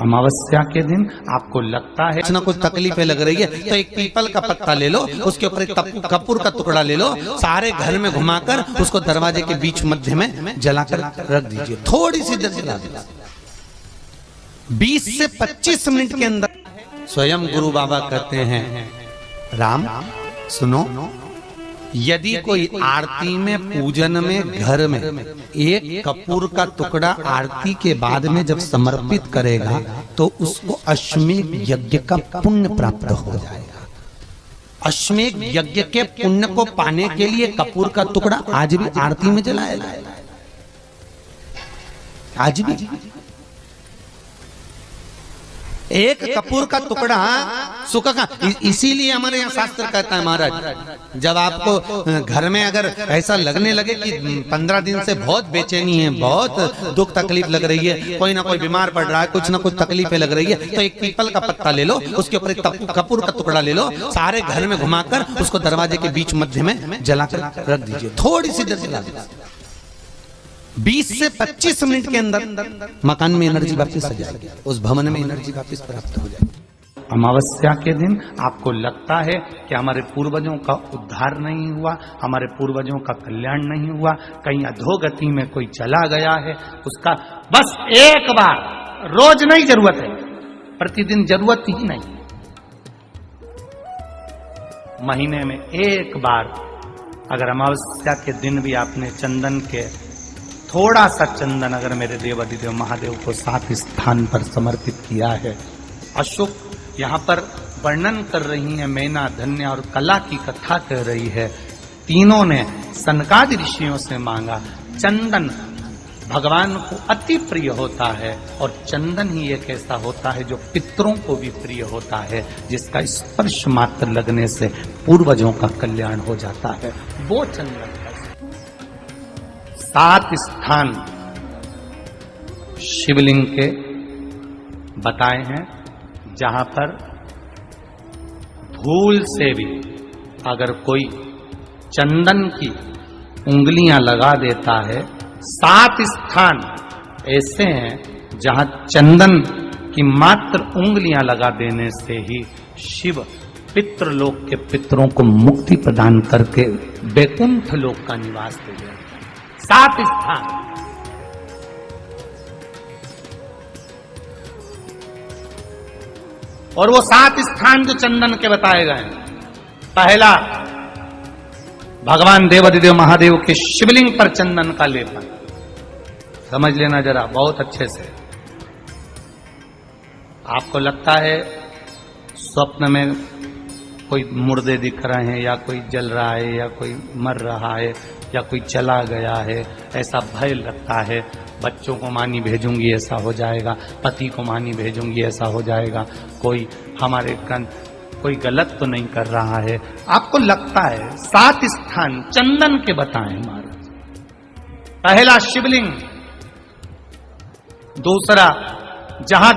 अमावस्या के दिन आपको लगता है ना कुछ तकलीफें लग रही है तो एक पीपल का पत्ता ले लो, उसके ऊपर एक कपूर का टुकड़ा ले लो, सारे घर में घुमाकर उसको दरवाजे के बीच मध्य में जलाकर रख दीजिए। थोड़ी सी देर जला दीजिए, 20 से 25 मिनट के अंदर। स्वयं गुरु बाबा कहते हैं, राम सुनो, यदि कोई आरती में पूजन में घर में एक कपूर का टुकड़ा आरती के बाद में जब समर्पित करेगा तो उसको अश्वमेध यज्ञ का पुण्य प्राप्त हो जाएगा। अश्वमेध यज्ञ के पुण्य को पाने के लिए कपूर का टुकड़ा आज भी आरती में जलाया जाएगा, आज भी। एक कपूर का टुकड़ा सुख का, इसीलिए हमारे यहाँ शास्त्र कहता है महाराज, जब आपको घर में अगर ऐसा लगने लगे कि 15 दिन से बहुत बेचैनी है, बहुत दुख तकलीफ लग रही है, कोई ना कोई बीमार पड़ रहा है, कुछ ना कुछ तकलीफें लग रही है, तो एक पीपल का पत्ता ले लो, उसके ऊपर एक कपूर का टुकड़ा ले लो, सारे घर में घुमाकर उसको दरवाजे के बीच मध्य में जलाकर रख दीजिए। थोड़ी सी देर जला दीजिए, 20 से 25 मिनट के अंदर मकान में एनर्जी वापस आ जाएगी, उस भवन में एनर्जी वापस प्राप्त हो जाएगी। अमावस्या के दिन आपको लगता है कि हमारे पूर्वजों का उद्धार नहीं हुआ, हमारे पूर्वजों का कल्याण नहीं हुआ, कहीं अधोगति में कोई चला गया है, उसका बस एक बार, रोज नहीं जरूरत है, प्रतिदिन जरूरत ही नहीं, महीने में एक बार अगर अमावस्या के दिन भी आपने चंदन के थोड़ा सा चंदन अगर मेरे देव अधिदेव महादेव को 7 स्थान पर समर्पित किया है। अशोक यहाँ पर वर्णन कर रही है, मैना धन्य और कला की कथा कर रही है। तीनों ने सनकादि ऋषियों से मांगा। चंदन भगवान को अति प्रिय होता है और चंदन ही एक ऐसा होता है जो पितरों को भी प्रिय होता है, जिसका स्पर्श मात्र लगने से पूर्वजों का कल्याण हो जाता है। वो चंदन 7 स्थान शिवलिंग के बताए हैं, जहां पर भूल से भी अगर कोई चंदन की उंगलियां लगा देता है, 7 स्थान ऐसे हैं जहां चंदन की मात्र उंगलियां लगा देने से ही शिव पितृलोक के पितरों को मुक्ति प्रदान करके वैकुंठ लोक का निवास दे देते। 7 स्थान। और वो 7 स्थान जो चंदन के बताए गए हैं, पहला भगवान देवाधिदेव महादेव के शिवलिंग पर चंदन का लेपन। समझ लेना जरा बहुत अच्छे से। आपको लगता है स्वप्न में कोई मुर्दे दिख रहे हैं, या कोई जल रहा है, या कोई मर रहा है, या कोई चला गया है, ऐसा भय लगता है। बच्चों को मानी भेजूंगी ऐसा हो जाएगा, पति को मानी भेजूंगी ऐसा हो जाएगा, कोई हमारे कोई गलत तो नहीं कर रहा है, आपको लगता है। 7 स्थान चंदन के बताएं महाराज। पहला शिवलिंग, दूसरा जहां